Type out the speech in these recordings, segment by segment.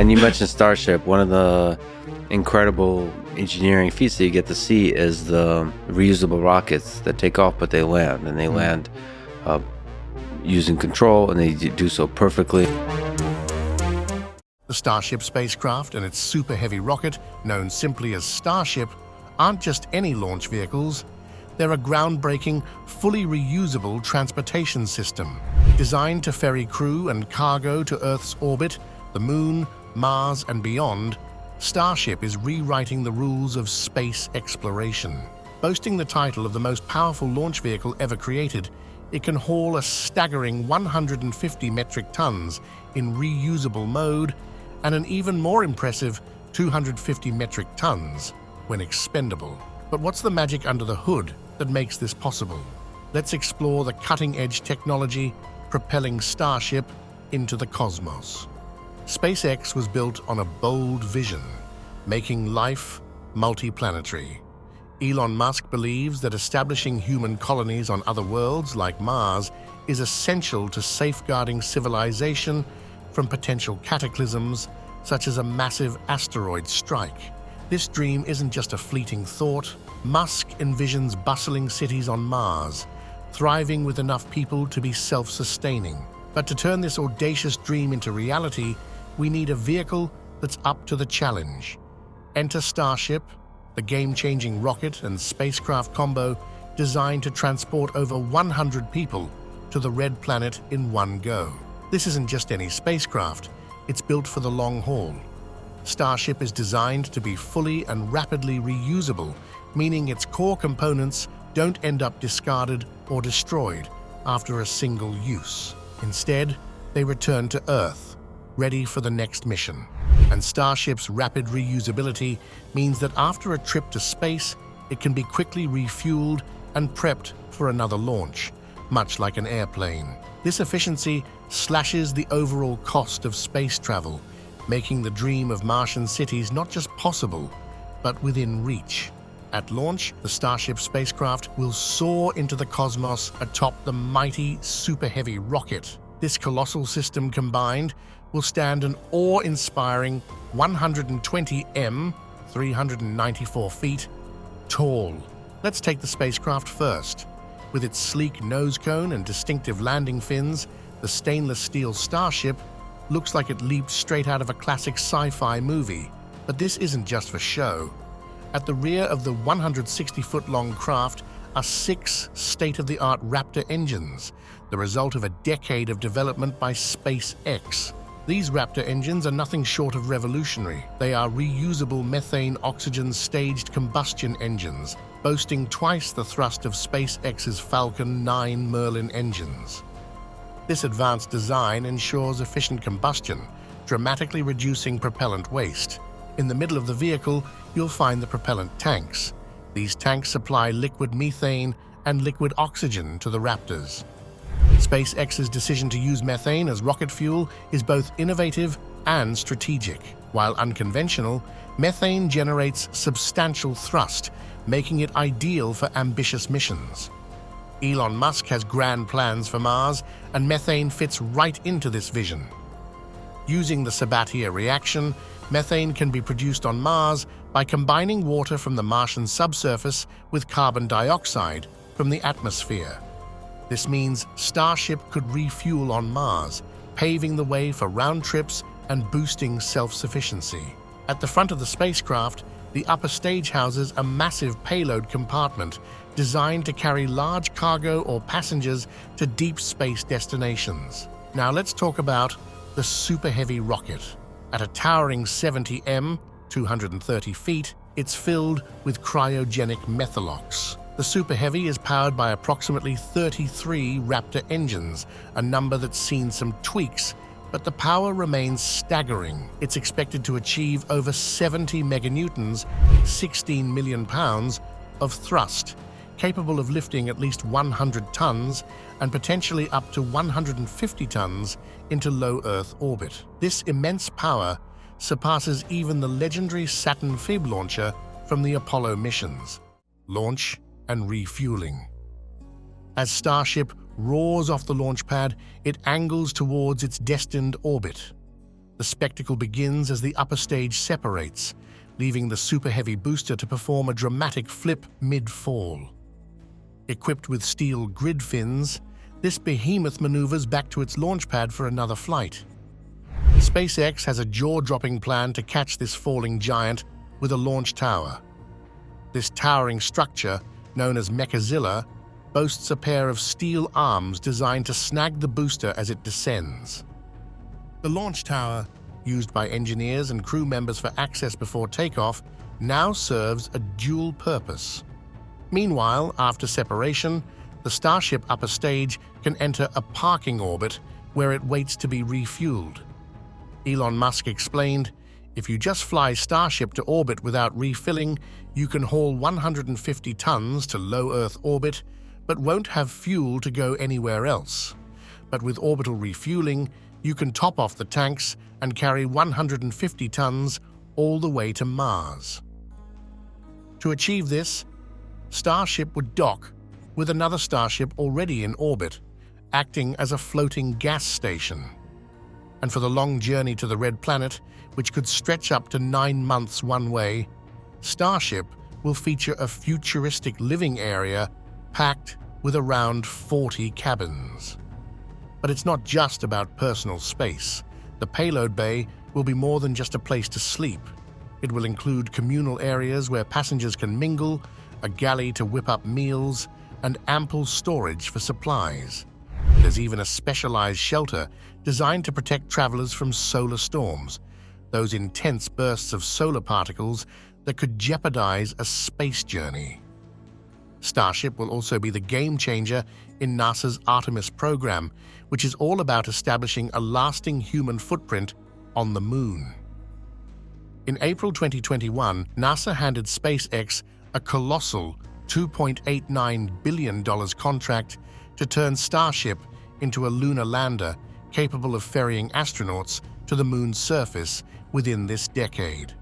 And you mentioned Starship. One of the incredible engineering feats that you get to see is the reusable rockets that take off, but they land, and they land using control, and they do so perfectly. The Starship spacecraft and its super heavy rocket, known simply as Starship, aren't just any launch vehicles. They're a groundbreaking, fully reusable transportation system designed to ferry crew and cargo to Earth's orbit, the Moon, Mars, and beyond. Starship is rewriting the rules of space exploration. Boasting the title of the most powerful launch vehicle ever created, it can haul a staggering 150 metric tons in reusable mode and an even more impressive 250 metric tons when expendable. But what's the magic under the hood that makes this possible? Let's explore the cutting-edge technology propelling Starship into the cosmos. SpaceX was built on a bold vision, making life multi-planetary. Elon Musk believes that establishing human colonies on other worlds like Mars is essential to safeguarding civilization from potential cataclysms such as a massive asteroid strike. This dream isn't just a fleeting thought. Musk envisions bustling cities on Mars, thriving with enough people to be self-sustaining. But to turn this audacious dream into reality, we need a vehicle that's up to the challenge. Enter Starship, the game-changing rocket and spacecraft combo designed to transport over 100 people to the Red Planet in one go. This isn't just any spacecraft, it's built for the long haul. Starship is designed to be fully and rapidly reusable, meaning its core components don't end up discarded or destroyed after a single use. Instead, they return to Earth, ready for the next mission. And Starship's rapid reusability means that after a trip to space, it can be quickly refueled and prepped for another launch, much like an airplane. This efficiency slashes the overall cost of space travel, making the dream of Martian cities not just possible, but within reach. At launch, the Starship spacecraft will soar into the cosmos atop the mighty Super Heavy rocket. This colossal system combined will stand an awe-inspiring 120 m, 394 feet, tall. Let's take the spacecraft first. With its sleek nose cone and distinctive landing fins, the stainless steel Starship looks like it leaped straight out of a classic sci-fi movie. But this isn't just for show. At the rear of the 160-foot-long craft are 6 state-of-the-art Raptor engines, the result of a decade of development by SpaceX. These Raptor engines are nothing short of revolutionary. They are reusable methane oxygen staged combustion engines, boasting twice the thrust of SpaceX's Falcon 9 Merlin engines. This advanced design ensures efficient combustion, dramatically reducing propellant waste. In the middle of the vehicle, you'll find the propellant tanks. These tanks supply liquid methane and liquid oxygen to the Raptors. SpaceX's decision to use methane as rocket fuel is both innovative and strategic. While unconventional, methane generates substantial thrust, making it ideal for ambitious missions. Elon Musk has grand plans for Mars, and methane fits right into this vision. Using the Sabatier reaction, methane can be produced on Mars by combining water from the Martian subsurface with carbon dioxide from the atmosphere. This means Starship could refuel on Mars, paving the way for round trips and boosting self-sufficiency. At the front of the spacecraft, the upper stage houses a massive payload compartment designed to carry large cargo or passengers to deep space destinations. Now let's talk about the Super Heavy rocket. At a towering 70 m, 230 feet, it's filled with cryogenic methalox. The Super Heavy is powered by approximately 33 Raptor engines, a number that's seen some tweaks, but the power remains staggering. It's expected to achieve over 70 meganewtons, 16 million pounds, of thrust, capable of lifting at least 100 tons and potentially up to 150 tons into low Earth orbit. This immense power surpasses even the legendary Saturn V launcher from the Apollo missions. Launch and refueling. As Starship roars off the launch pad, it angles towards its destined orbit. The spectacle begins as the upper stage separates, leaving the super heavy booster to perform a dramatic flip mid-fall. Equipped with steel grid fins, this behemoth maneuvers back to its launch pad for another flight. SpaceX has a jaw-dropping plan to catch this falling giant with a launch tower. This towering structure, known as Mechazilla, boasts a pair of steel arms designed to snag the booster as it descends. The launch tower, used by engineers and crew members for access before takeoff, now serves a dual purpose. Meanwhile, after separation, the Starship upper stage can enter a parking orbit where it waits to be refueled. Elon Musk explained, "If you just fly Starship to orbit without refilling, you can haul 150 tons to low Earth orbit, but won't have fuel to go anywhere else. But with orbital refueling, you can top off the tanks and carry 150 tons all the way to Mars." To achieve this, Starship would dock with another Starship already in orbit, acting as a floating gas station. And for the long journey to the Red Planet, which could stretch up to 9 months one way, Starship will feature a futuristic living area packed with around 40 cabins. But it's not just about personal space. The payload bay will be more than just a place to sleep. It will include communal areas where passengers can mingle, a galley to whip up meals, and ample storage for supplies. There's even a specialized shelter designed to protect travelers from solar storms, those intense bursts of solar particles that could jeopardize a space journey. Starship will also be the game changer in NASA's Artemis program, which is all about establishing a lasting human footprint on the Moon. In April 2021, NASA handed SpaceX a colossal $2.89 billion contract to turn Starship into a lunar lander capable of ferrying astronauts to the Moon's surface within this decade.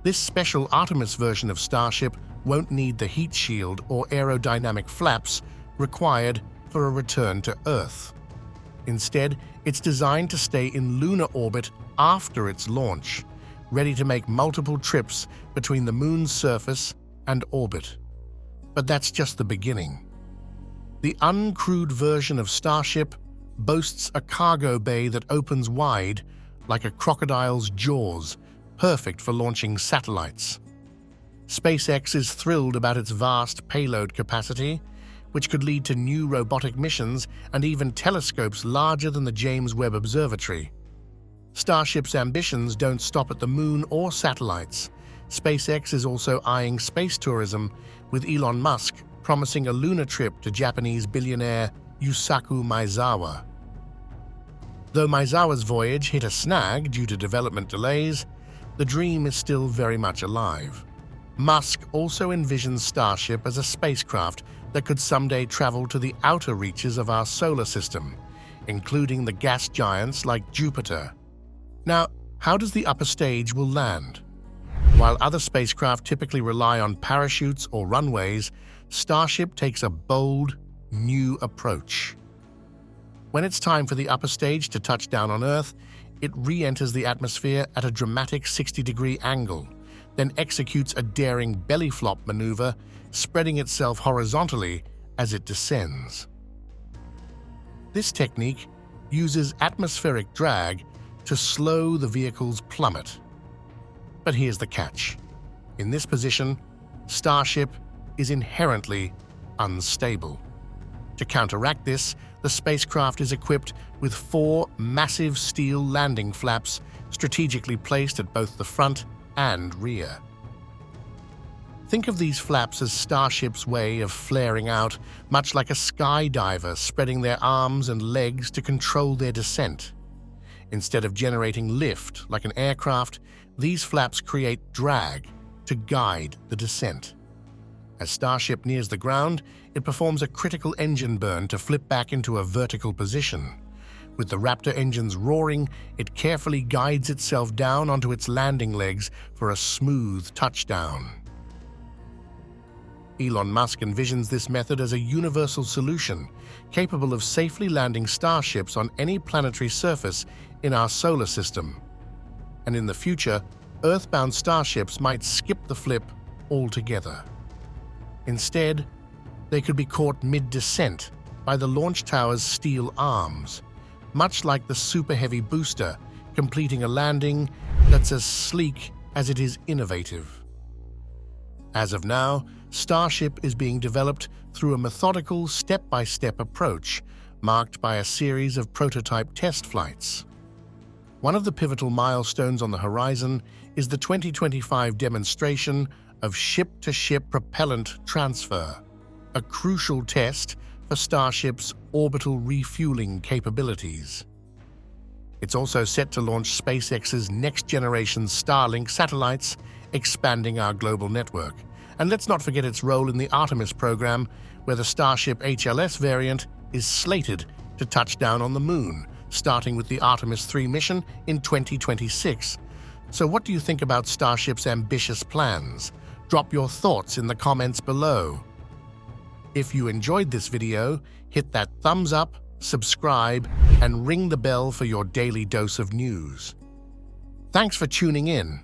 This special Artemis version of Starship won't need the heat shield or aerodynamic flaps required for a return to Earth. Instead, it's designed to stay in lunar orbit after its launch, ready to make multiple trips between the Moon's surface and orbit. But that's just the beginning. The uncrewed version of Starship boasts a cargo bay that opens wide like a crocodile's jaws, perfect for launching satellites. SpaceX is thrilled about its vast payload capacity, which could lead to new robotic missions and even telescopes larger than the James Webb Observatory. Starship's ambitions don't stop at the Moon or satellites. SpaceX is also eyeing space tourism, with Elon Musk promising a lunar trip to Japanese billionaire Yusaku Maezawa. Though Maezawa's voyage hit a snag due to development delays, the dream is still very much alive. Musk also envisions Starship as a spacecraft that could someday travel to the outer reaches of our solar system, including the gas giants like Jupiter. Now, how does the upper stage will land? While other spacecraft typically rely on parachutes or runways, Starship takes a bold, new approach. When it's time for the upper stage to touch down on Earth, it re-enters the atmosphere at a dramatic 60-degree angle, then executes a daring belly flop maneuver, spreading itself horizontally as it descends. This technique uses atmospheric drag to slow the vehicle's plummet. But here's the catch. In this position, Starship is inherently unstable. To counteract this, the spacecraft is equipped with 4 massive steel landing flaps strategically placed at both the front and rear. Think of these flaps as Starship's way of flaring out, much like a skydiver spreading their arms and legs to control their descent. Instead of generating lift like an aircraft, these flaps create drag to guide the descent. As Starship nears the ground, it performs a critical engine burn to flip back into a vertical position. With the Raptor engines roaring, it carefully guides itself down onto its landing legs for a smooth touchdown. Elon Musk envisions this method as a universal solution, capable of safely landing starships on any planetary surface in our solar system. and in the future, Earthbound starships might skip the flip altogether. Instead, they could be caught mid-descent by the launch tower's steel arms, much like the Super Heavy booster, completing a landing that's as sleek as it is innovative. As of now, Starship is being developed through a methodical, step-by-step approach, marked by a series of prototype test flights. One of the pivotal milestones on the horizon is the 2025 demonstration of ship-to-ship propellant transfer, a crucial test for Starship's orbital refueling capabilities. It's also set to launch SpaceX's next-generation Starlink satellites, expanding our global network. And let's not forget its role in the Artemis program, where the Starship HLS variant is slated to touch down on the Moon, starting with the Artemis 3 mission in 2026. So what do you think about Starship's ambitious plans? Drop your thoughts in the comments below. If you enjoyed this video, hit that thumbs up, subscribe, and ring the bell for your daily dose of news. Thanks for tuning in.